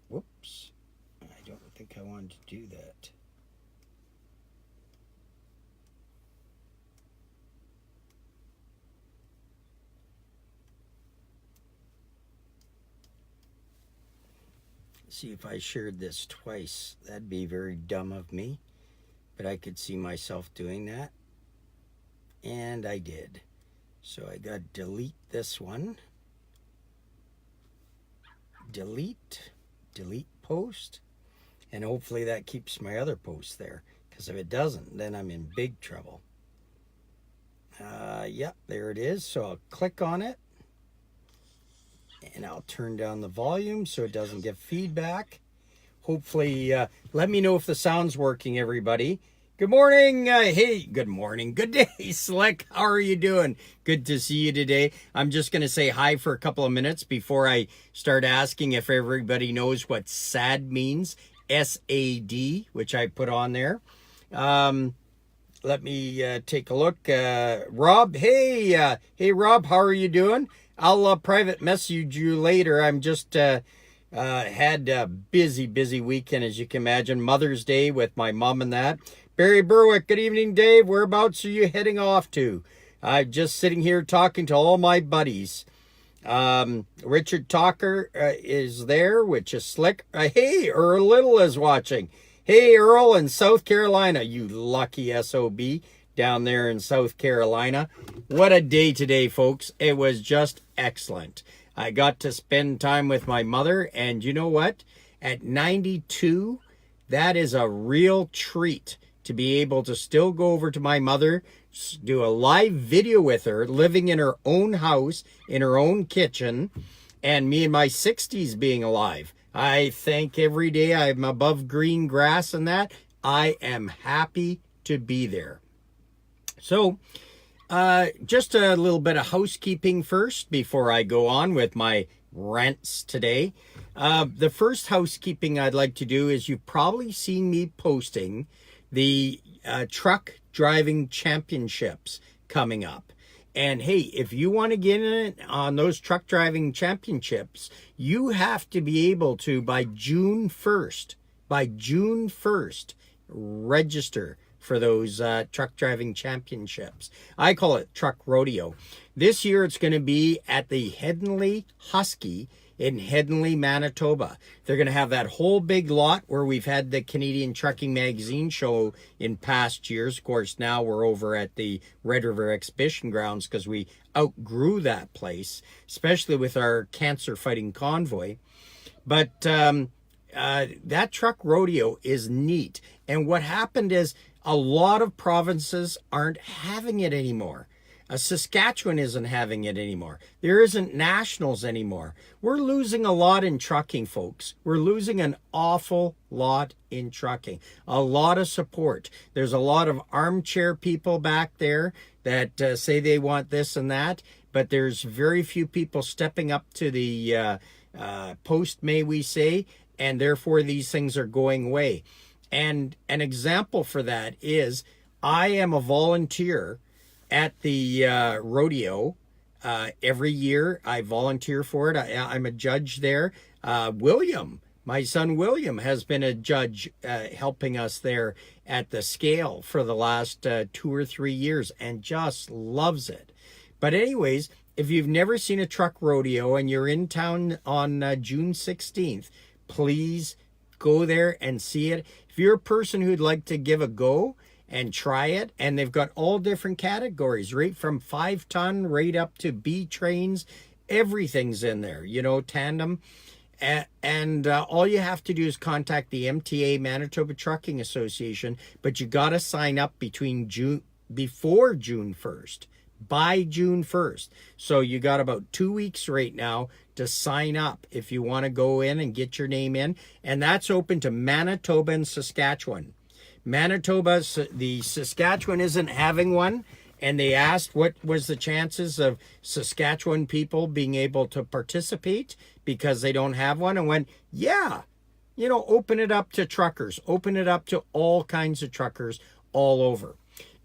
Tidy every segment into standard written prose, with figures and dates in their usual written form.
Whoops. I don't think I wanted to do that. See, if I shared this twice, that'd be very dumb of me, but I could see myself doing that, and I did. So I got to delete this one. Delete post, and hopefully that keeps my other post there, because if it doesn't, then I'm in big trouble. Yep, there it is. So I'll click on it, and I'll turn down the volume so it doesn't get feedback. Hopefully, let me know if the sound's working, everybody. Good morning. Hey, good morning. Good day, Slick. How are you doing? Good to see you today. I'm just going to say hi for a couple of minutes before I start asking if everybody knows what SAD means. S-A-D, which I put on there. Let me take a look. Rob, hey, Rob, how are you doing? I'll private message you later. I'm just had a busy weekend, as you can imagine. Mother's Day with my mom and that. Barry Berwick, good evening, Dave. Whereabouts are you heading off to? I'm just sitting here talking to all my buddies. Richard Talker is there, which is Slick. Hey, Earl Little is watching. Hey, Earl in South Carolina, you lucky SOB down there in South Carolina. What a day today, folks. It was just excellent. I got to spend time with my mother, and you know what? At 92, that is a real treat to be able to still go over to my mother, do a live video with her, living in her own house, in her own kitchen, and me in my 60s being alive. I thank every day I'm above green grass and that. I am happy to be there. So, just a little bit of housekeeping first before I go on with my rants today. The first housekeeping I'd like to do is you've probably seen me posting the truck driving championships coming up. And hey, if you want to get in on those truck driving championships, you have to be able to, by June 1st, register for those truck driving championships. I call it truck rodeo. This year it's going to be at the Headingley Husky in Headingley, Manitoba. They're going to have that whole big lot where we've had the Canadian Trucking Magazine show in past years. Of course, now we're over at the Red River Exhibition Grounds because we outgrew that place, especially with our cancer fighting convoy. But that truck rodeo is neat. And what happened is a lot of provinces aren't having it anymore. Saskatchewan isn't having it anymore. There isn't nationals anymore. We're losing a lot in trucking, folks. We're losing an awful lot in trucking. A lot of support. There's a lot of armchair people back there that say they want this and that, but there's very few people stepping up to the post, may we say, and therefore these things are going away. And an example for that is I am a volunteer at the rodeo. Every year I volunteer for it. I'm a judge there. William, my son William, has been a judge helping us there at the scale for the last 2 or 3 years and just loves it. But anyways, if you've never seen a truck rodeo and you're in town on June 16th, please go there and see it. If you're a person who'd like to give a go and try it, and they've got all different categories, right from 5-ton right up to B trains, everything's in there, you know, tandem. And all you have to do is contact the MTA, Manitoba Trucking Association, but you got to sign up before June 1st, by June 1st. So you got about 2 weeks right now to sign up if you want to go in and get your name in. And that's open to Manitoba and Saskatchewan. Manitoba, the Saskatchewan isn't having one, and they asked what was the chances of Saskatchewan people being able to participate because they don't have one, and went, yeah, you know, open it up to truckers, open it up to all kinds of truckers all over.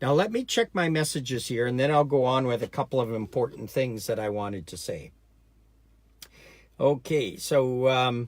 Now let me check my messages here, and then I'll go on with a couple of important things that I wanted to say. Okay, so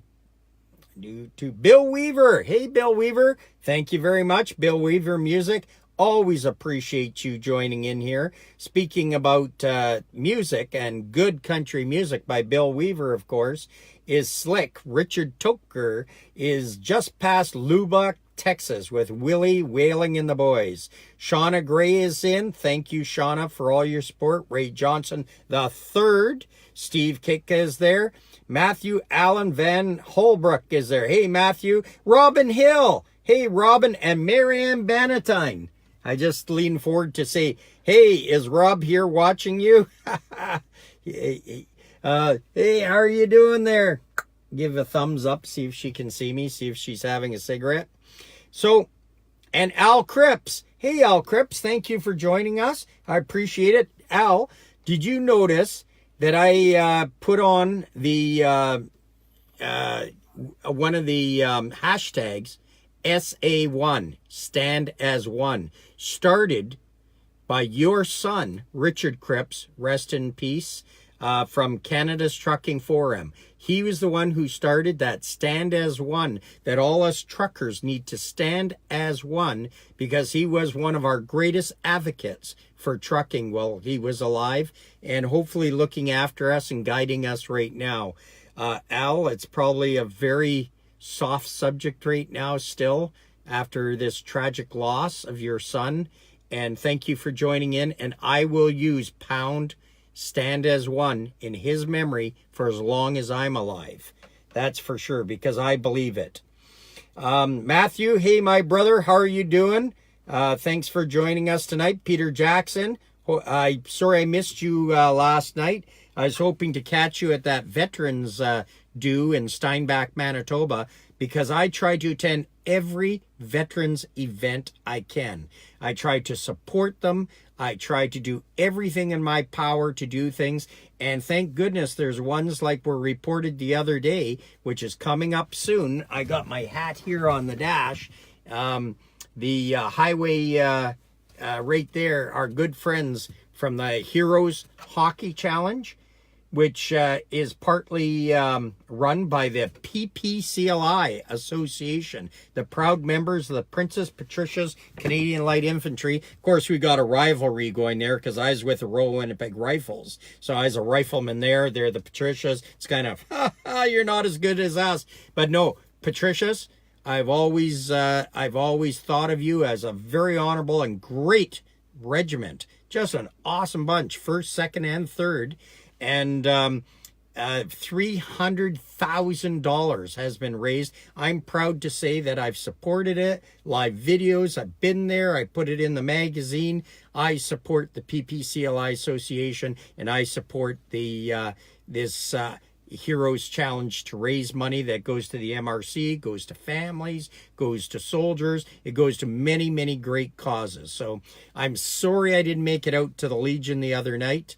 to Bill Weaver. Hey, Bill Weaver. Thank you very much. Bill Weaver Music. Always appreciate you joining in here. Speaking about music and good country music by Bill Weaver, of course, is Slick. Richard Toker is just past Lubbock, Texas, with Willie Wailing and the Boys. Shauna Gray is in. Thank you, Shauna, for all your support. Ray Johnson the third. Steve Kitka is there. Matthew Allen Van Holbrook is there. Hey, Matthew. Robin Hill. Hey, Robin and Marianne Bannatyne. I just lean forward to say, hey, is Rob here watching you? Hey, how are you doing there? Give a thumbs up, see if she can see me, see if she's having a cigarette. So, and Al Cripps. Hey, Al Cripps, thank you for joining us. I appreciate it. Al, did you notice that I put on the one of the hashtags, SA1, Stand as One, started by your son, Richard Cripps, rest in peace, from Canada's Trucking Forum. He was the one who started that Stand as One, that all us truckers need to stand as one, because he was one of our greatest advocates for trucking while he was alive, and hopefully looking after us and guiding us right now. Al, it's probably a very soft subject right now still after this tragic loss of your son, and thank you for joining in, and I will use pound Stand as One in his memory for as long as I'm alive. That's for sure, because I believe it. Matthew, hey my brother, how are you doing? Thanks for joining us tonight. Peter Jackson, sorry I missed you last night. I was hoping to catch you at that Veterans do in Steinbach, Manitoba, because I try to attend every veterans event I can. I try to support them. I try to do everything in my power to do things. And thank goodness there's ones like were reported the other day, which is coming up soon. I got my hat here on the dash. The highway right there, our good friends from the Heroes Hockey Challenge, which is partly run by the PPCLI Association, the proud members of the Princess Patricia's Canadian Light Infantry. Of course, we got a rivalry going there because I was with the Royal Winnipeg Rifles. So I was a rifleman there. They're the Patricias. It's kind of, you're not as good as us. But no, Patricias, I've always thought of you as a very honorable and great regiment. Just an awesome bunch, first, second, and third. And $300,000 has been raised. I'm proud to say that I've supported it. Live videos, I've been there. I put it in the magazine. I support the PPCLI Association, and I support the this Heroes Challenge to raise money that goes to the MRC, goes to families, goes to soldiers. It goes to many, many great causes. So I'm sorry I didn't make it out to the Legion the other night.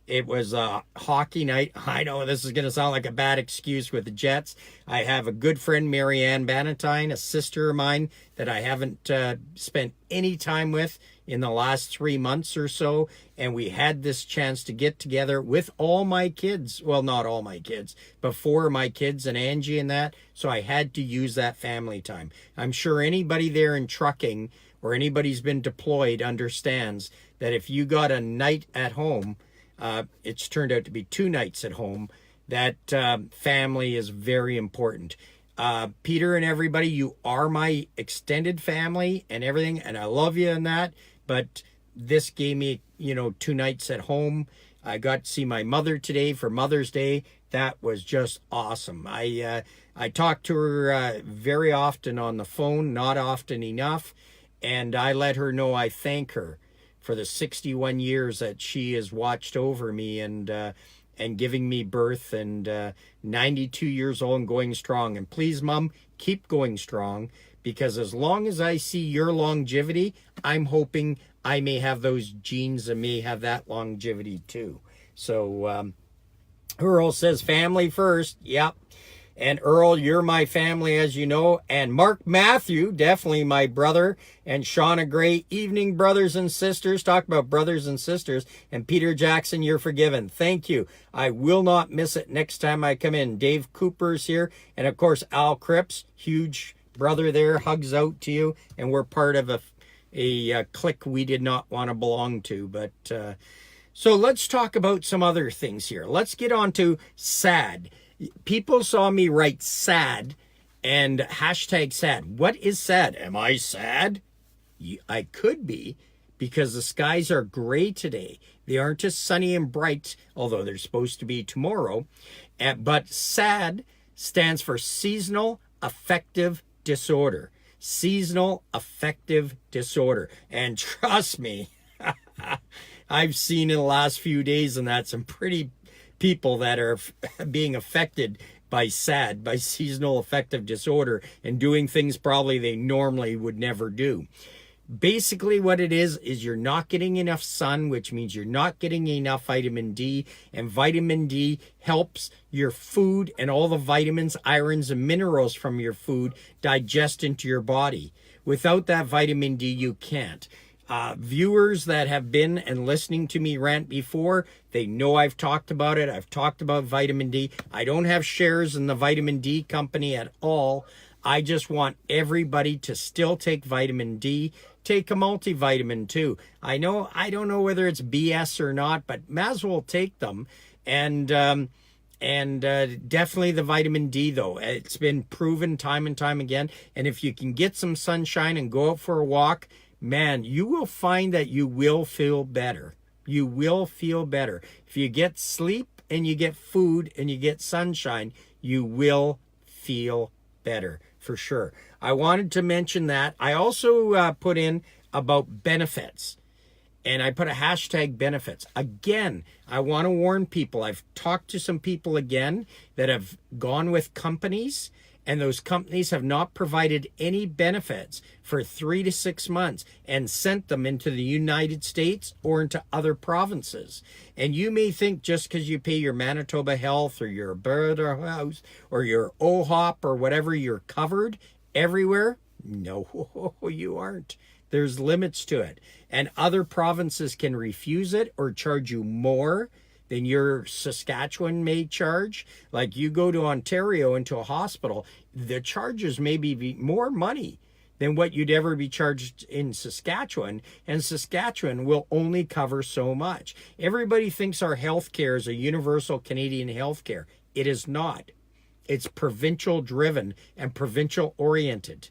It was a hockey night. I know this is going to sound like a bad excuse with the Jets. I have a good friend, Marianne Bannatyne, a sister of mine that I haven't spent any time with in the last 3 months or so. And we had this chance to get together with all my kids. Well, not all my kids, but 4 of my kids and Angie and that. So I had to use that family time. I'm sure anybody there in trucking or anybody who's been deployed understands that if you got a night at home, it's turned out to be 2 nights at home, that family is very important. Peter and everybody, you are my extended family and everything, and I love you in that, but this gave me, 2 nights at home. I got to see my mother today for Mother's Day. That was just awesome. I talk to her very often on the phone, not often enough, and I let her know I thank her for the 61 years that she has watched over me and giving me birth, and 92 years old and going strong. And please, Mom, keep going strong, because as long as I see your longevity, I'm hoping I may have those genes and may have that longevity too. So Earl says family first. Yep. And Earl, you're my family, as you know. And Mark Matthew, definitely my brother. And Shauna Gray, evening brothers and sisters. Talk about brothers and sisters. And Peter Jackson, you're forgiven. Thank you. I will not miss it next time I come in. Dave Cooper's here. And of course, Al Cripps, huge brother there. Hugs out to you. And we're part of a clique we did not want to belong to. But so let's talk about some other things here. Let's get on to sad. People saw me write sad and hashtag sad. What is sad? Am I sad? I could be, because the skies are gray today. They aren't as sunny and bright, although they're supposed to be tomorrow. But SAD stands for Seasonal Affective Disorder. Seasonal Affective Disorder. And trust me, I've seen in the last few days and that some pretty people that are being affected by SAD, by seasonal affective disorder, and doing things probably they normally would never do. Basically what it is you're not getting enough sun, which means you're not getting enough vitamin D, and vitamin D helps your food and all the vitamins, irons, and minerals from your food digest into your body. Without that vitamin D, you can't. Viewers that have been and listening to me rant before, they know I've talked about it. I've talked about vitamin D. I don't have shares in the vitamin D company at all. I just want everybody to still take vitamin D. Take a multivitamin too. I don't know whether it's BS or not, but might as well take them. And definitely the vitamin D, though. It's been proven time and time again. And if you can get some sunshine and go out for a walk, man, you will find that you will feel better. You will feel better. If you get sleep and you get food and you get sunshine, you will feel better for sure. I wanted to mention that. I also put in about benefits. And I put a hashtag benefits. Again, I want to warn people. I've talked to some people again that have gone with companies, and those companies have not provided any benefits for 3 to 6 months and sent them into the United States or into other provinces. And you may think just because you pay your Manitoba Health or your Alberta House or your OHOP or whatever, you're covered everywhere. No, you aren't. There's limits to it. And other provinces can refuse it or charge you more than your Saskatchewan may charge. Like you go to Ontario into a hospital, the charges may be more money than what you'd ever be charged in Saskatchewan, and Saskatchewan will only cover so much. Everybody thinks our healthcare is a universal Canadian healthcare. It is not. It's provincial driven and provincial oriented.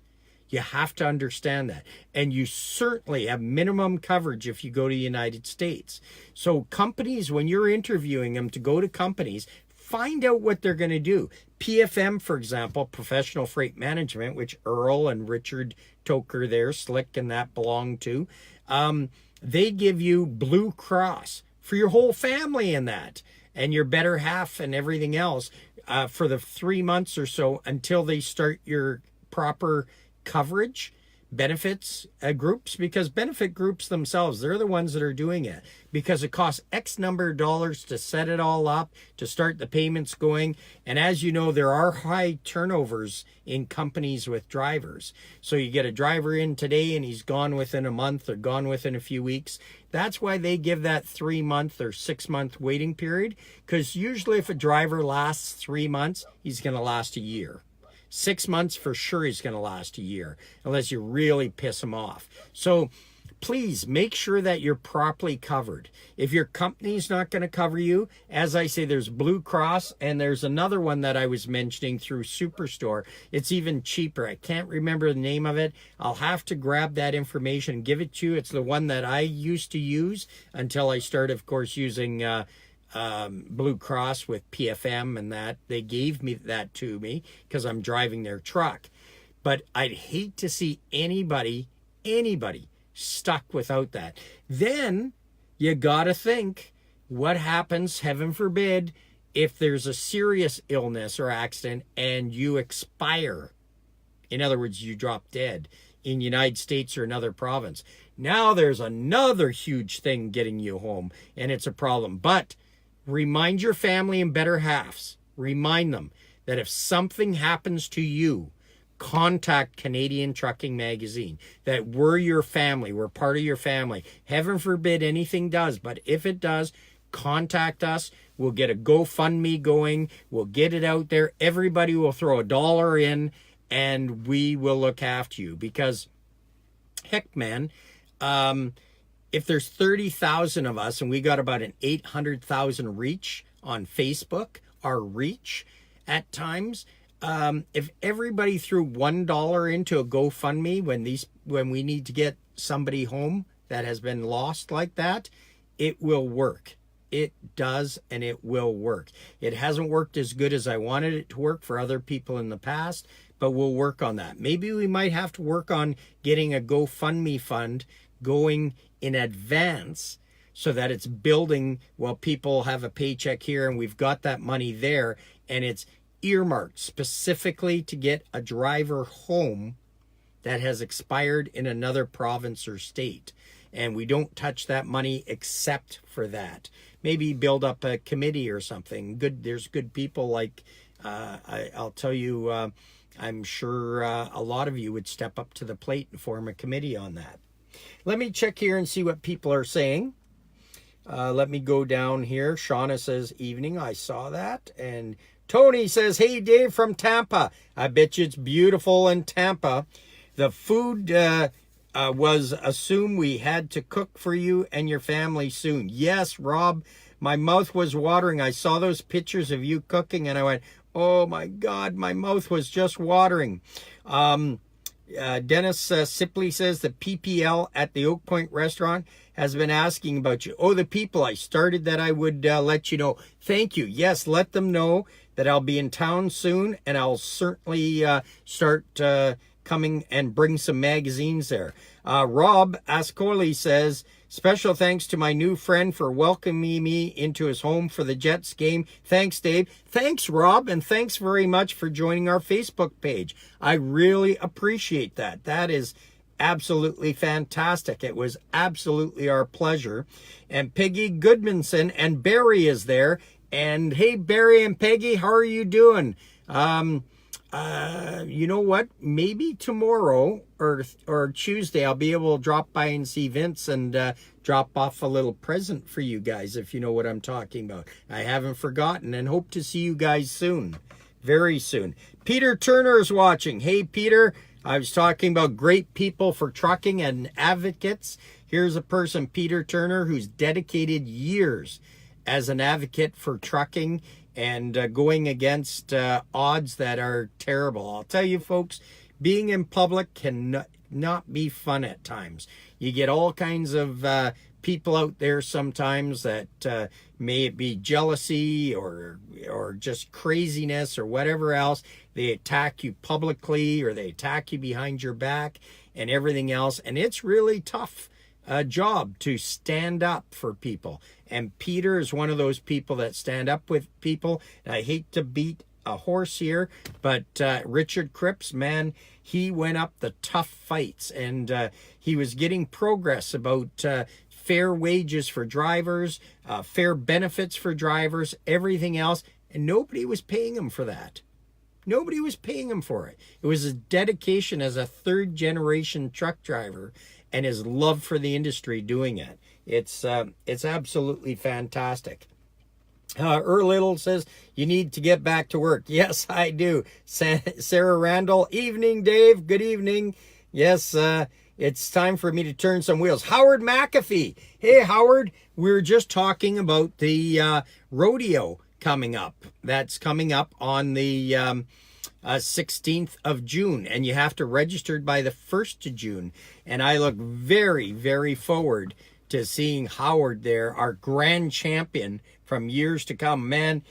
You have to understand that. And you certainly have minimum coverage if you go to the United States. So companies, when you're interviewing them to go to companies, find out what they're going to do. PFM, for example, Professional Freight Management, which Earl and Richard Toker there, Slick and that belong to, they give you Blue Cross for your whole family in that, and your better half and everything else for the 3 months or so until they start your proper coverage benefits groups, because benefit groups themselves, they're the ones that are doing it, because it costs X number of dollars to set it all up, to start the payments going. And as you know, there are high turnovers in companies with drivers. So you get a driver in today and he's gone within a month or gone within a few weeks. That's why they give that 3 month or 6 month waiting period, because usually if a driver lasts 3 months, he's going to last a year. 6 months for sure he's going to last a year, unless you really piss him off. So please make sure that you're properly covered. If your company's not going to cover you, as I say, there's Blue Cross, and there's another one that I was mentioning through Superstore. It's even cheaper. I can't remember the name of it. I'll have to grab that information and give it to you. It's the one that I used to use until I started, of course, using Blue Cross with PFM, and that they gave me that to me because I'm driving their truck. But I'd hate to see anybody stuck without that. Then you gotta think, what happens, heaven forbid, if there's a serious illness or accident and you expire? In other words, you drop dead in the United States or another province. Now there's another huge thing getting you home, and it's a problem. But remind your family and better halves. Remind them that if something happens to you, contact Canadian Trucking Magazine, that we're your family, we're part of your family. Heaven forbid anything does, but if it does, contact us. We'll get a GoFundMe going. We'll get it out there. Everybody will throw $1 in, and we will look after you. Because, heck, man, if there's 30,000 of us and we got about an 800,000 reach on Facebook, our reach at times, if everybody threw $1 into a GoFundMe when we need to get somebody home that has been lost like that, it will work. It does, and it will work. It hasn't worked as good as I wanted it to work for other people in the past, but we'll work on that. Maybe we might have to work on getting a GoFundMe fund going in advance so that it's building while people have a paycheck here and we've got that money there, and it's earmarked specifically to get a driver home that has expired in another province or state. And we don't touch that money except for that. Maybe build up a committee or something. There's good people like, I'll tell you, I'm sure a lot of you would step up to the plate and form a committee on that. Let me check here and see what people are saying. Let me go down here. Shauna says, evening, I saw that. And Tony says, hey, Dave from Tampa. I bet you it's beautiful in Tampa. The food was assumed we had to cook for you and your family soon. Yes, Rob, my mouth was watering. I saw those pictures of you cooking and I went, oh my God, my mouth was just watering. Dennis Sipley says the PPL at the Oak Point restaurant has been asking about you. Oh, the people, I started that I would let you know. Thank you. Yes, let them know that I'll be in town soon, and I'll certainly start coming and bring some magazines there. Rob Ascoli says, special thanks to my new friend for welcoming me into his home for the Jets game. Thanks, Dave. Thanks, Rob, and thanks very much for joining our Facebook page. I really appreciate that. That is absolutely fantastic. It was absolutely our pleasure. And Peggy Goodmanson and Barry is there. And hey, Barry and Peggy, how are you doing? You know what? Maybe tomorrow or Tuesday, I'll be able to drop by and see Vince and drop off a little present for you guys, if you know what I'm talking about. I haven't forgotten and hope to see you guys soon, very soon. Peter Turner is watching. Hey, Peter, I was talking about great people for trucking and advocates. Here's a person, Peter Turner, who's dedicated years as an advocate for trucking and going against odds that are terrible. I'll tell you, folks, being in public can not be fun at times. You get all kinds of people out there sometimes that may it be jealousy or just craziness or whatever else. They attack you publicly or they attack you behind your back and everything else. And it's really tough job to stand up for people. And Peter is one of those people that stand up with people. And I hate to beat a horse here, but Richard Cripps, man, he went up the tough fights and he was getting progress about fair wages for drivers, fair benefits for drivers, everything else. And nobody was paying him for that. Nobody was paying him for it. It was his dedication as a third generation truck driver and his love for the industry doing it. It's absolutely fantastic. Little says, you need to get back to work. Yes, I do. Sarah Randall, evening, Dave. Good evening. Yes, it's time for me to turn some wheels. Howard McAfee. Hey, Howard, we were just talking about the rodeo coming up. That's coming up on the 16th of June, and you have to register by the 1st of June. And I look very, very forward to seeing Howard there, our grand champion from years to come. Man,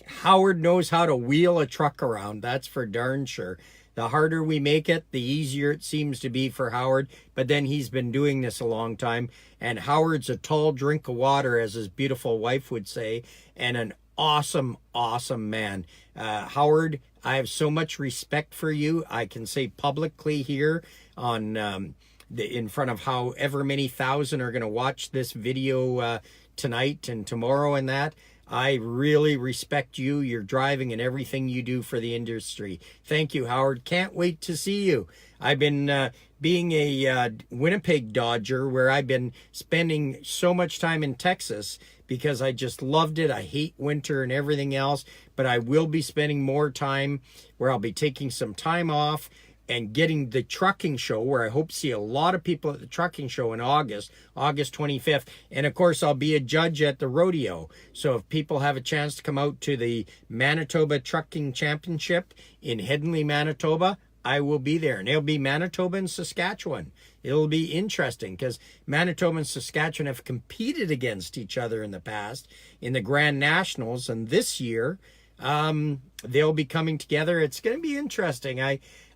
Howard knows how to wheel a truck around, that's for darn sure. The harder we make it, the easier it seems to be for Howard, but then he's been doing this a long time, and Howard's a tall drink of water, as his beautiful wife would say, and an awesome, awesome man. Howard, I have so much respect for you. I can say publicly here on in front of however many thousand are going to watch this video tonight and tomorrow and that. I really respect you, your driving, and everything you do for the industry. Thank you, Howard. Can't wait to see you. I've been being a Winnipeg Dodger, where I've been spending so much time in Texas because I just loved it. I hate winter and everything else, but I will be spending more time where I'll be taking some time off and getting the trucking show, where I hope to see a lot of people at the trucking show in August 25th. And of course, I'll be a judge at the rodeo. So if people have a chance to come out to the Manitoba Trucking Championship in Headingley, Manitoba, I will be there. And it'll be Manitoba and Saskatchewan. It'll be interesting because Manitoba and Saskatchewan have competed against each other in the past in the Grand Nationals. And this year, they'll be coming together. It's going to be interesting.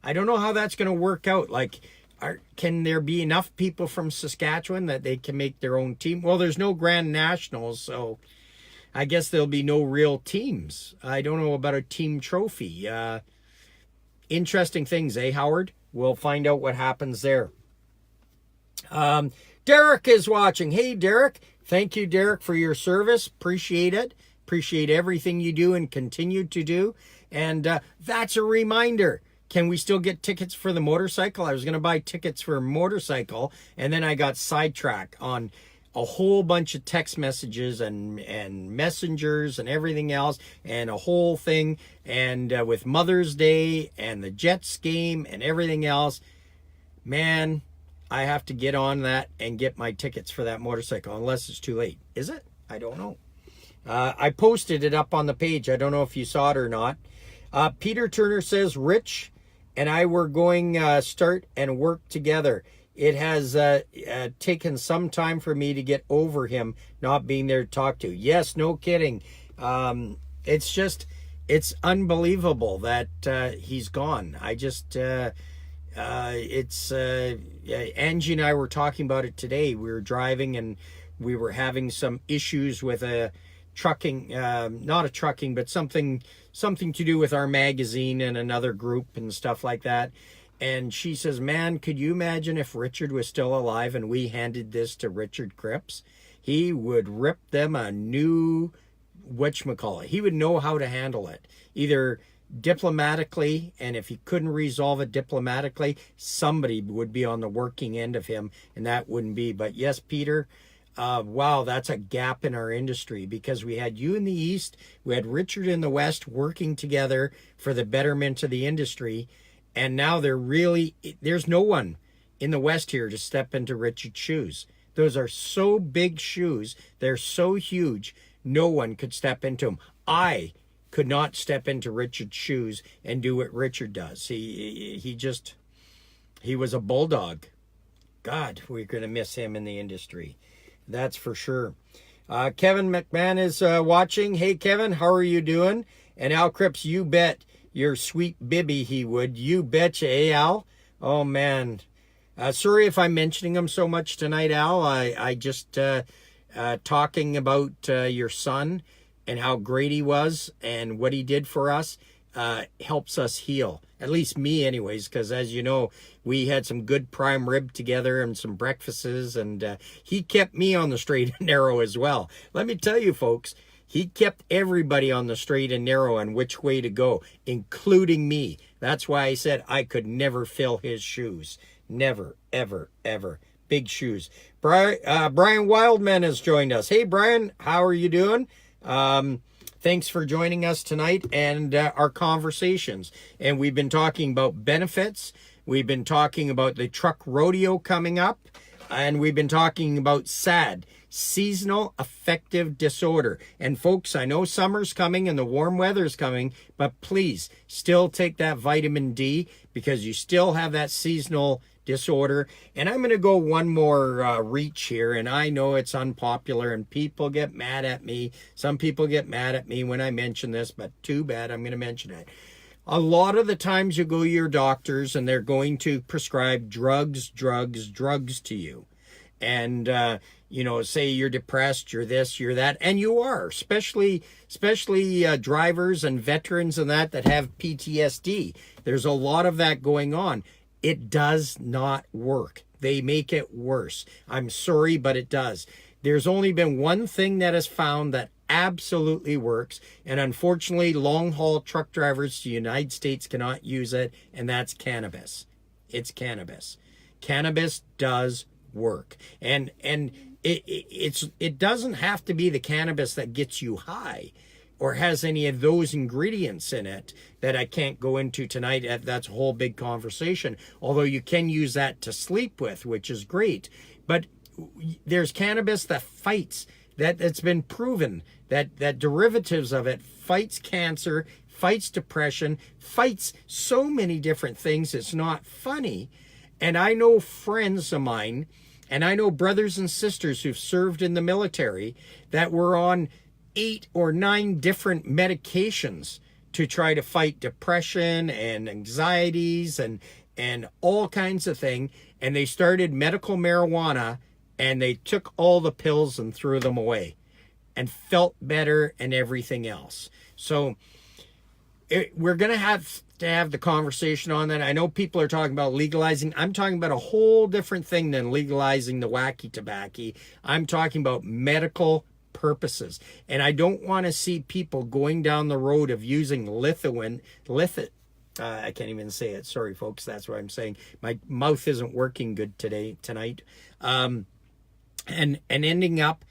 I don't know how that's going to work out. Like, can there be enough people from Saskatchewan that they can make their own team? Well, there's no Grand Nationals, so I guess there'll be no real teams. I don't know about a team trophy. Interesting things, eh, Howard? We'll find out what happens there. Derek is watching. Hey, Derek. Thank you, Derek, for your service. Appreciate it. Appreciate everything you do and continue to do. And that's a reminder. Can we still get tickets for the motorcycle? I was going to buy tickets for a motorcycle, and then I got sidetracked on a whole bunch of text messages and messengers and everything else, and a whole thing, and with Mother's Day and the Jets game and everything else. Man, I have to get on that and get my tickets for that motorcycle, unless it's too late. Is it? I don't know. I posted it up on the page. I don't know if you saw it or not. Peter Turner says, Rich and I were going start and work together. It has taken some time for me to get over him not being there to talk to. Yes, no kidding. It's unbelievable that he's gone. Angie and I were talking about it today. We were driving and we were having some issues with a trucking, not a trucking, but something to do with our magazine and another group and stuff like that. And she says, man, could you imagine if Richard was still alive and we handed this to Richard Cripps? He would rip them a new, whatchamacallit. He would know how to handle it, either diplomatically, and if he couldn't resolve it diplomatically, somebody would be on the working end of him, and that wouldn't be. But yes, Peter, wow, that's a gap in our industry, because we had you in the East, we had Richard in the West working together for the betterment of the industry, and now there's no one in the West here to step into Richard's shoes. Those are so big shoes. They're so huge. No one could step into them. I could not step into Richard's shoes and do what Richard does. He was a bulldog. God, we're going to miss him in the industry. That's for sure. Kevin McMahon is watching. Hey, Kevin, how are you doing? And Al Cripps, you bet your sweet Bibby he would. You betcha, eh, Al? Oh, man. Sorry if I'm mentioning him so much tonight, Al. I just talking about your son and how great he was and what he did for us helps us heal. At least me anyways, because as you know, we had some good prime rib together and some breakfasts, and he kept me on the straight and narrow as well. Let me tell you, folks, he kept everybody on the straight and narrow and which way to go, including me. That's why I said I could never fill his shoes. Never, ever, ever. Big shoes. Brian Wildman has joined us. Hey, Brian, how are you doing? Thanks for joining us tonight and our conversations. And we've been talking about benefits. We've been talking about the truck rodeo coming up. And we've been talking about SAD, seasonal affective disorder. And folks, I know summer's coming and the warm weather's coming, but please still take that vitamin D, because you still have that seasonal disorder. And I'm going to go one more reach here, and I know it's unpopular and people get mad at me. Some people get mad at me when I mention this, but too bad, I'm going to mention it. A lot of the times you go to your doctors and they're going to prescribe drugs to you. And, say you're depressed, you're this, you're that, and you are, especially drivers and veterans and that have PTSD. There's a lot of that going on. It does not work. They make it worse. I'm sorry, but it does. There's only been one thing that is found that absolutely works. And unfortunately, long-haul truck drivers to the United States cannot use it, and that's cannabis. It's cannabis. Cannabis does work. And it doesn't have to be the cannabis that gets you high or has any of those ingredients in it that I can't go into tonight. That's a whole big conversation. Although you can use that to sleep with, which is great. But there's cannabis that fights, that's been proven that derivatives of it fights cancer, fights depression, fights so many different things. It's not funny. And I know friends of mine, and I know brothers and sisters who've served in the military that were on 8 or 9 different medications to try to fight depression and anxieties and all kinds of things. And they started medical marijuana, and they took all the pills and threw them away and felt better and everything else. So we're going to have the conversation on that. I know people are talking about legalizing. I'm talking about a whole different thing than legalizing the wacky tobacco. I'm talking about medical purposes. And I don't want to see people going down the road of using I can't even say it. Sorry, folks. That's what I'm saying. My mouth isn't working good tonight. And ending up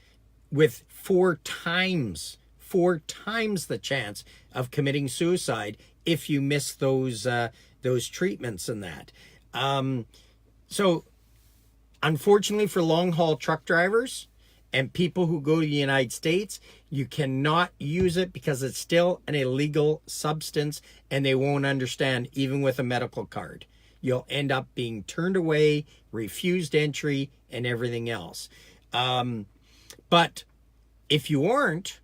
with 4 times the chance of committing suicide if you miss those treatments and that. So unfortunately for long haul truck drivers and people who go to the United States, you cannot use it because it's still an illegal substance and they won't understand even with a medical card. You'll end up being turned away, refused entry, and everything else. But if you aren't,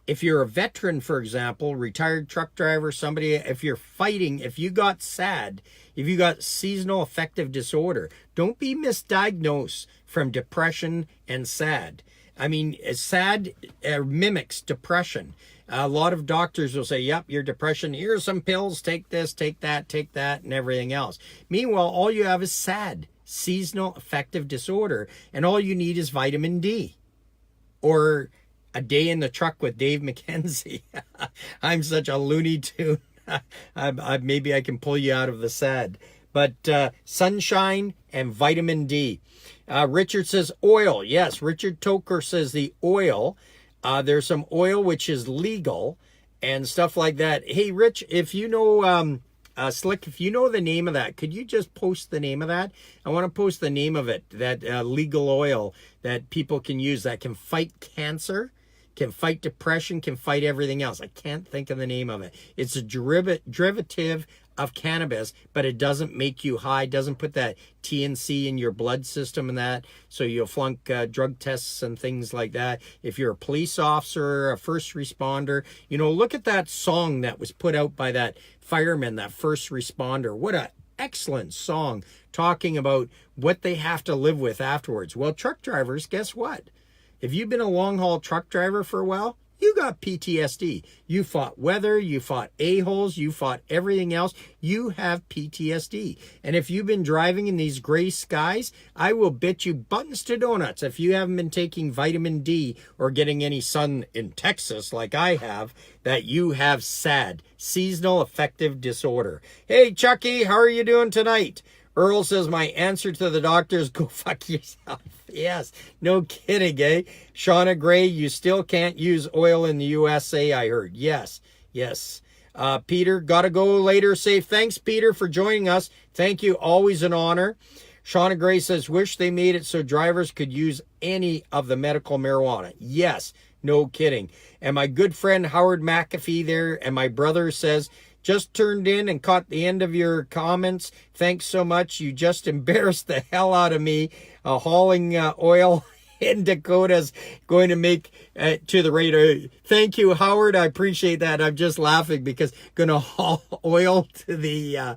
if you're a veteran, for example, retired truck driver, somebody, if you're fighting, if you got SAD, if you got seasonal affective disorder, don't be misdiagnosed from depression and SAD. I mean, SAD mimics depression. A lot of doctors will say, yep, you're depression. Here's some pills. Take this, take that, and everything else. Meanwhile, all you have is SAD, seasonal affective disorder, and all you need is vitamin D. Or a day in the truck with Dave MacKenzie. I'm such a Looney Tune. Maybe I can pull you out of the SAD. But sunshine and vitamin D. Richard says oil. Yes, Richard Toker says the oil. There's some oil which is legal and stuff like that. Hey, Rich, if you know, Slick, if you know the name of that, could you just post the name of that? I want to post the name of it, that legal oil that people can use that can fight cancer, can fight depression, can fight everything else. I can't think of the name of it. It's a derivative of cannabis, but it doesn't make you high, doesn't put that TNC in your blood system and that, so you'll flunk drug tests and things like that. If you're a police officer, a first responder, you know, look at that song that was put out by that fireman, that first responder. What an excellent song talking about what they have to live with afterwards. Well, truck drivers, guess what? If you've been a long-haul truck driver for a while, you got PTSD. You fought weather, you fought a-holes, you fought everything else. You have PTSD. And if you've been driving in these gray skies, I will bet you buttons to donuts, if you haven't been taking vitamin D or getting any sun in Texas like I have, that you have SAD, seasonal affective disorder. Hey, Chucky, how are you doing tonight? Earl says, my answer to the doctor is go fuck yourself. Yes, no kidding, eh? Shauna Gray, you still can't use oil in the USA, I heard. Yes. Peter, gotta go later. Say thanks, Peter, for joining us. Thank you, always an honor. Shauna Gray says, wish they made it so drivers could use any of the medical marijuana. Yes, no kidding. And my good friend Howard McAfee there, and my brother says, just turned in and caught the end of your comments. Thanks so much. You just embarrassed the hell out of me. Hauling oil in Dakota's going to make to the radar. Thank you, Howard. I appreciate that. I'm just laughing because going to haul oil to the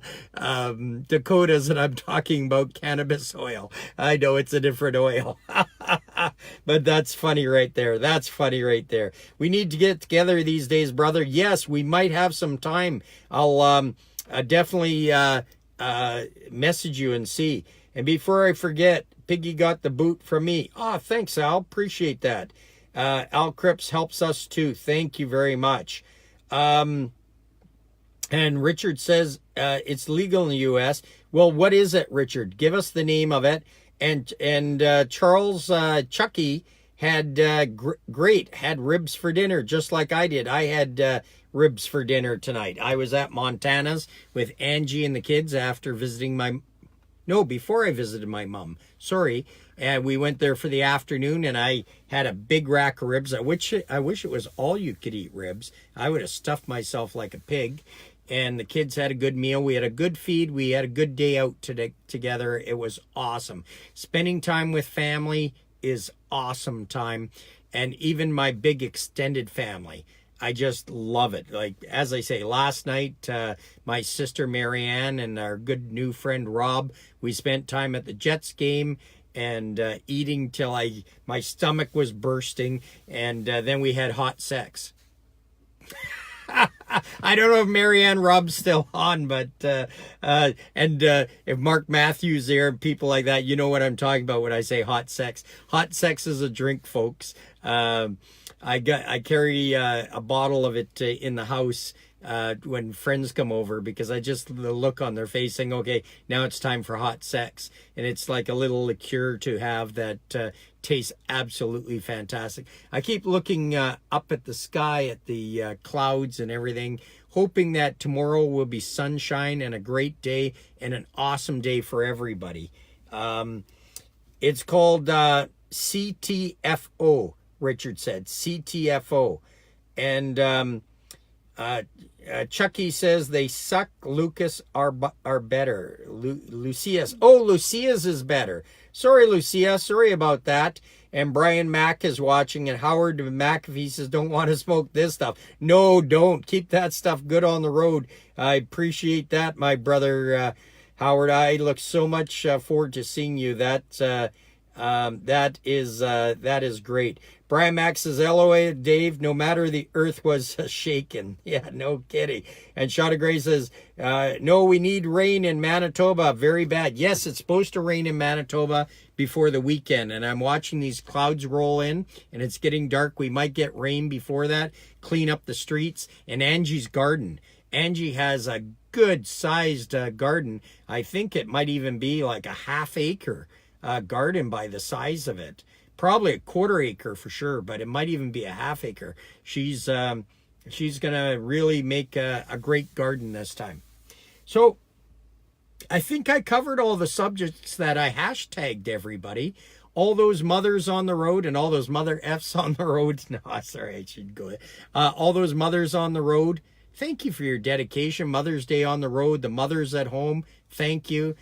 Dakotas, and I'm talking about cannabis oil. I know it's a different oil. But that's funny right there. That's funny right there. We need to get together these days, brother. Yes, we might have some time. I'll definitely message you and see. And before I forget, Piggy got the boot from me. Oh, thanks, Al. Appreciate that. Al Cripps helps us too. Thank you very much. And Richard says it's legal in the U.S. Well, what is it, Richard? Give us the name of it. And Charles Chucky had had ribs for dinner, just like I did. I had ribs for dinner tonight. I was at Montana's with Angie and the kids after visiting before I visited my mom. Sorry. And we went there for the afternoon, and I had a big rack of ribs. I wish it was all you could eat ribs. I would have stuffed myself like a pig. And the kids had a good meal. We had a good feed. We had a good day out together. It was awesome. Spending time with family is awesome time. And even my big extended family, I just love it. Like, as I say, last night, my sister Marianne and our good new friend Rob, we spent time at the Jets game and eating till my stomach was bursting. And then we had hot sex. I don't know if Marianne Rob's still on, but if Mark Matthews there and people like that, you know what I'm talking about when I say hot sex. Hot sex is a drink, folks. I carry a bottle of it in the house when friends come over, because I just the look on their face saying, okay, now it's time for hot sex. And it's like a little liqueur to have that tastes absolutely fantastic. I keep looking up at the sky, at the clouds and everything, hoping that tomorrow will be sunshine and a great day and an awesome day for everybody. It's called CTFO, Richard said. CTFO. And Chucky says they suck. Lucas are better. Lucia's. Oh, Lucia's is better. Sorry, Lucia. Sorry about that. And Brian Mack is watching, and Howard McAfee says, don't want to smoke this stuff. No, don't. Keep that stuff good on the road. I appreciate that, my brother Howard. I look so much forward to seeing you. That is great. Brian Max says, LOA, Dave, no matter the earth was shaken. Yeah, no kidding. And Shada Gray says, no, we need rain in Manitoba. Very bad. Yes, it's supposed to rain in Manitoba before the weekend. And I'm watching these clouds roll in, and it's getting dark. We might get rain before that, clean up the streets. And Angie's garden. Angie has a good-sized garden. I think it might even be like a half-acre garden by the size of it. Probably a quarter acre for sure, but it might even be a half acre. She's gonna really make a great garden this time. So I think I covered all the subjects that I hashtagged, everybody. All those mothers on the road and all those mother F's on the road. No, sorry, I should go. All those mothers on the road. Thank you for your dedication. Mother's Day on the road. The mothers at home. Thank you.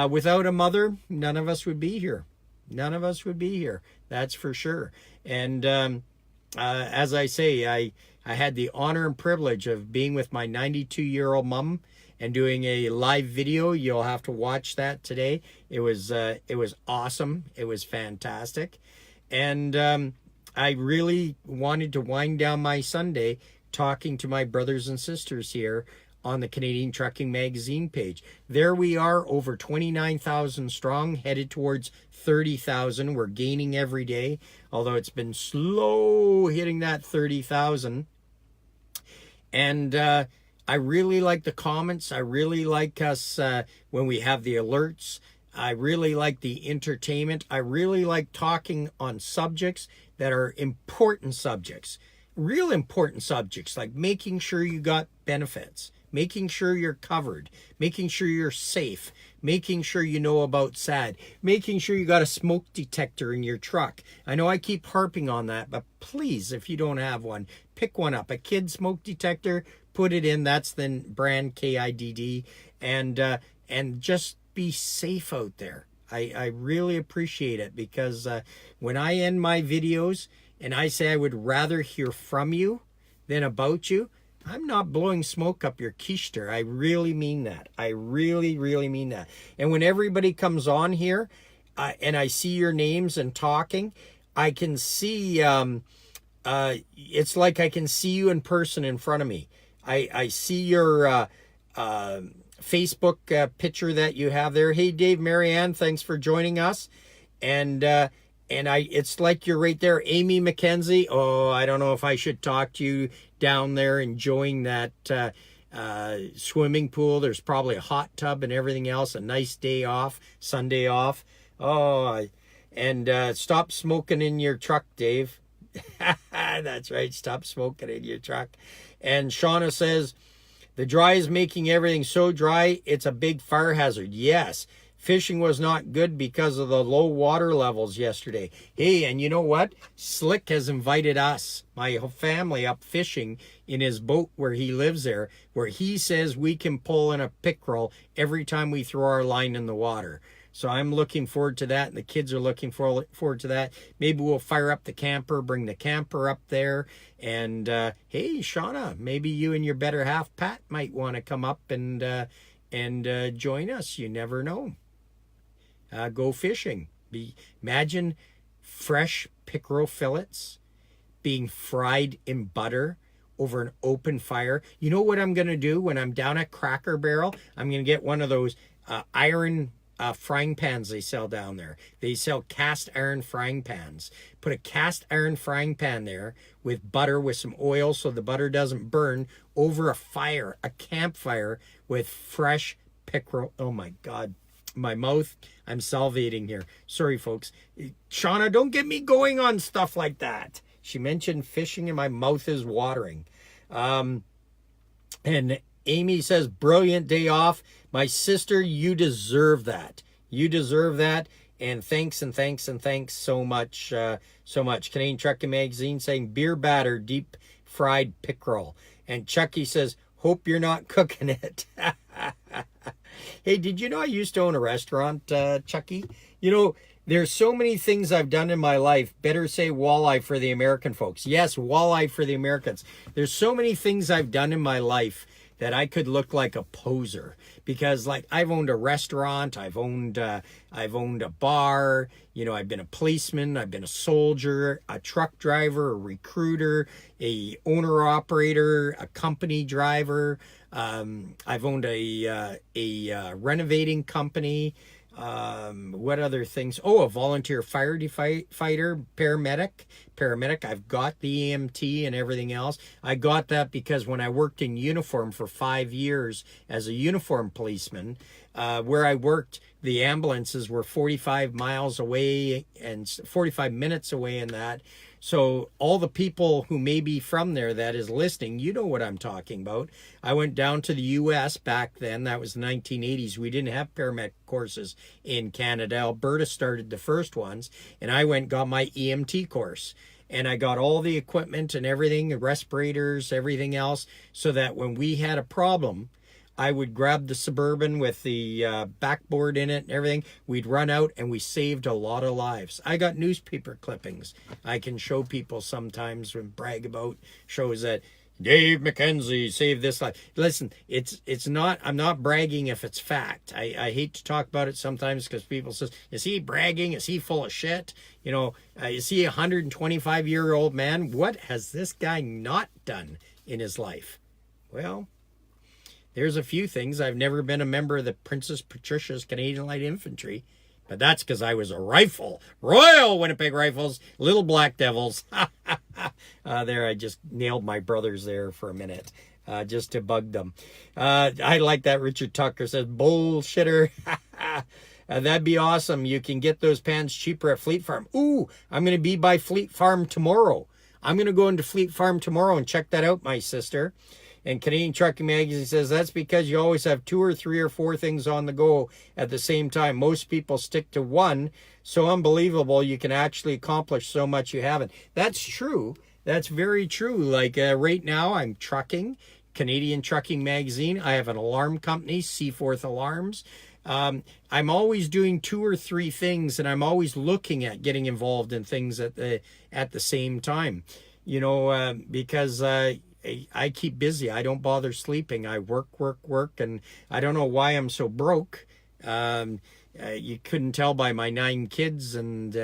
Without a mother, none of us would be here. None of us would be here. That's for sure. And as I say, I had the honor and privilege of being with my 92-year-old mom and doing a live video. You'll have to watch that today. It was awesome. It was fantastic. And I really wanted to wind down my Sunday talking to my brothers and sisters here on the Canadian Trucking Magazine page. There we are, over 29,000 strong, headed towards 30,000. We're gaining every day, although it's been slow hitting that 30,000. And I really like the comments. I really like us when we have the alerts. I really like the entertainment. I really like talking on subjects that are important subjects, real important subjects, like making sure you got benefits, making sure you're covered, making sure you're safe, making sure you know about SAD, making sure you got a smoke detector in your truck. I know I keep harping on that, but please, if you don't have one, pick one up. A kid smoke detector, put it in. That's the brand KIDD. And just be safe out there. I really appreciate it, because when I end my videos and I say I would rather hear from you than about you, I'm not blowing smoke up your keister. I really mean that. I really, really mean that. And when everybody comes on here and I see your names and talking, I can see, it's like I can see you in person in front of me. I see your Facebook picture that you have there. Hey, Dave, Marianne, thanks for joining us. And it's like you're right there. Amy Mackenzie, oh, I don't know if I should talk to you down there enjoying that swimming pool. There's probably a hot tub and everything else, a nice day off, Sunday off. Oh, and stop smoking in your truck, Dave. That's right, stop smoking in your truck. And Shauna says, the dry is making everything so dry, it's a big fire hazard. Yes, fishing was not good because of the low water levels yesterday. Hey, and you know what? Slick has invited us, my whole family, up fishing in his boat where he lives there, where he says we can pull in a pickerel every time we throw our line in the water. So I'm looking forward to that, and the kids are looking forward to that. Maybe we'll fire up the camper, bring the camper up there. And, hey, Shauna, maybe you and your better half, Pat, might want to come up and join us. You never know. Go fishing. Imagine fresh pickerel fillets being fried in butter over an open fire. You know what I'm going to do when I'm down at Cracker Barrel? I'm going to get one of those iron frying pans they sell down there. They sell cast iron frying pans. Put a cast iron frying pan there with butter, with some oil so the butter doesn't burn, over a fire, a campfire with fresh pickerel. Oh my God, my mouth, I'm salivating here. Sorry, folks. Shauna, don't get me going on stuff like that. She mentioned fishing and my mouth is watering. And Amy says, brilliant day off. My sister, you deserve that. You deserve that. And thanks and thanks and thanks so much. So much. Canadian Trucking Magazine saying beer batter, deep fried pickerel. And Chucky says, hope you're not cooking it. Hey, did you know I used to own a restaurant, Chucky? You know, there's so many things I've done in my life. Better say walleye for the American folks. Yes, walleye for the Americans. There's so many things I've done in my life that I could look like a poser, because like I've owned a restaurant, I've owned a bar, you know, I've been a policeman, I've been a soldier, a truck driver, a recruiter, a owner operator, a company driver. I've owned a renovating company. What other things? Oh, a volunteer fighter, paramedic. I've got the EMT and everything else. I got that because when I worked in uniform for 5 years as a uniform policeman, where I worked, the ambulances were 45 miles away and 45 minutes away in that. So all the people who may be from there that is listening, you know what I'm talking about. I went down to the U.S. back then. That was the 1980s. We didn't have paramedic courses in Canada. Alberta started the first ones. And I went and got my EMT course. And I got all the equipment and everything, the respirators, everything else, so that when we had a problem, I would grab the Suburban with the backboard in it and everything. We'd run out and we saved a lot of lives. I got newspaper clippings I can show people sometimes and brag about. Shows that Dave MacKenzie saved this life. Listen, it's not, I'm not bragging if it's fact. I hate to talk about it sometimes because people says, is he bragging? Is he full of shit? You know, is he a 125-year-old man? What has this guy not done in his life? Well, there's a few things. I've never been a member of the Princess Patricia's Canadian Light Infantry, but that's because I was a rifle. Royal Winnipeg Rifles, Little Black Devils. There, I just nailed my brothers there for a minute, just to bug them. I like that. Richard Tucker says, bullshitter. That'd be awesome. You can get those pans cheaper at Fleet Farm. Ooh, I'm going to be by Fleet Farm tomorrow. I'm going to go into Fleet Farm tomorrow and check that out, my sister. And Canadian Trucking Magazine says, that's because you always have 2 or 3 or 4 things on the go at the same time. Most people stick to one. So unbelievable, you can actually accomplish so much you haven't. That's true. That's very true. Like right now, I'm trucking, Canadian Trucking Magazine. I have an alarm company, Seaforth Alarms. I'm always doing 2 or 3 things, and I'm always looking at getting involved in things at the same time. You know, because I keep busy. I don't bother sleeping. I work, and I don't know why I'm so broke. You couldn't tell by my 9 kids and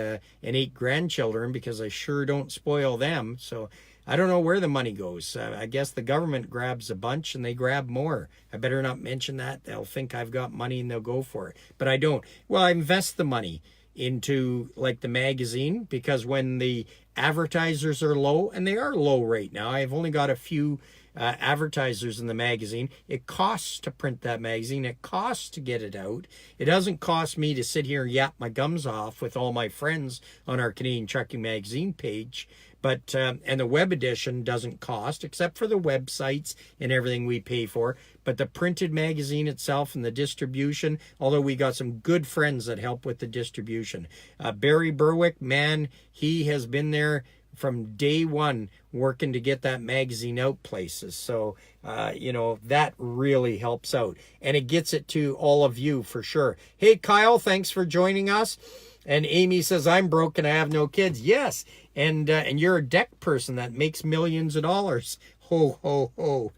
8 grandchildren, because I sure don't spoil them. So I don't know where the money goes. I guess the government grabs a bunch and they grab more. I better not mention that. They'll think I've got money and they'll go for it. But I don't. Well, I invest the money into like the magazine, because when the advertisers are low, and they are low right now, I've only got a few advertisers in the magazine. It costs to print that magazine. It costs to get it out. It doesn't cost me to sit here and yap my gums off with all my friends on our Canadian Trucking Magazine page. But and the web edition doesn't cost, except for the websites and everything we pay for. But the printed magazine itself and the distribution, although we got some good friends that help with the distribution. Barry Berwick, man, he has been there from day one working to get that magazine out places. So, that really helps out. And it gets it to all of you for sure. Hey, Kyle, thanks for joining us. And Amy says, I'm broke and I have no kids. Yes, and you're a deck person that makes millions of dollars. Ho, ho, ho.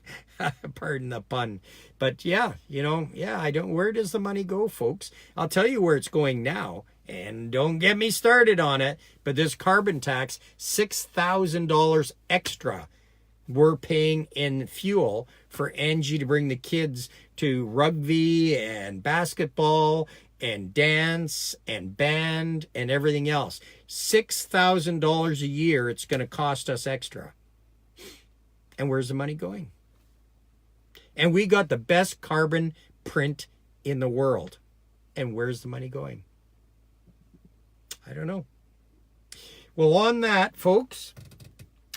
Pardon the pun. But yeah, where does the money go, folks? I'll tell you where it's going now. And don't get me started on it, but this carbon tax, $6,000 extra we're paying in fuel for Angie to bring the kids to rugby and basketball and dance and band and everything else. $6,000 a year it's going to cost us extra. And where's the money going? And we got the best carbon print in the world. And where's the money going? I don't know. Well, on that, folks,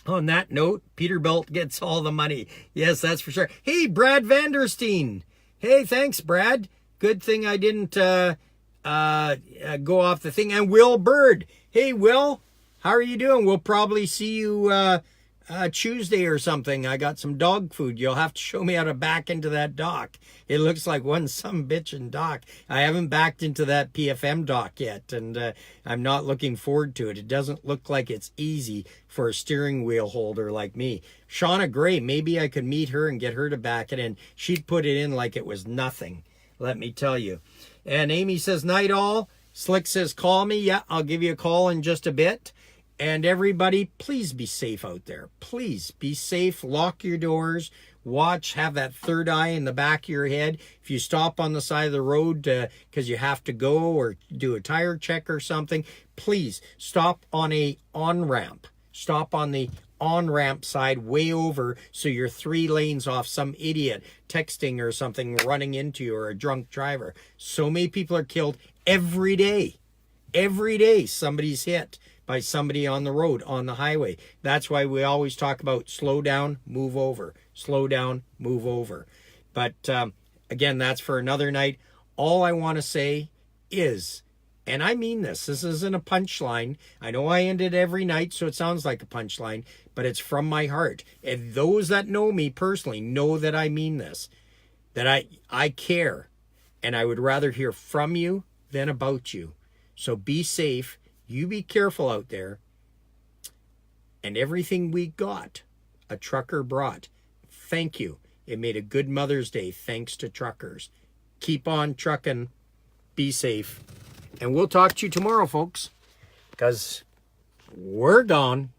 on that note, Peterbilt gets all the money. Yes, that's for sure. Hey, Brad Vanderstein. Hey, thanks, Brad. Good thing I didn't go off the thing. And Will Bird. Hey, Will, how are you doing? We'll probably see you Tuesday or something. I got some dog food. You'll have to show me how to back into that dock. It looks like one some bitchin' dock. I haven't backed into that PFM dock yet, and I'm not looking forward to it. It doesn't look like it's easy for a steering wheel holder like me. Shauna Gray, maybe I could meet her and get her to back it in. She'd put it in like it was nothing, let me tell you. And Amy says, night all. Slick says, call me. Yeah, I'll give you a call in just a bit. And everybody, please be safe out there. Please be safe. Lock your doors. Watch. Have that third eye in the back of your head. If you stop on the side of the road because you have to go or do a tire check or something, please stop on a on-ramp. Stop on the on-ramp side way over so you're 3 lanes off some idiot texting or something running into you, or a drunk driver. So many people are killed every day. Every day somebody's hit by somebody on the road, on the highway. That's why we always talk about slow down, move over. Slow down, move over. But again, that's for another night. All I want to say is, and I mean this isn't a punchline. I know I end it every night, so it sounds like a punchline, but it's from my heart. And those that know me personally know that I mean this, that I care, and I would rather hear from you than about you. So be safe. You be careful out there. And everything we got, a trucker brought. Thank you. It made a good Mother's Day thanks to truckers. Keep on trucking. Be safe. And we'll talk to you tomorrow, folks, because we're gone.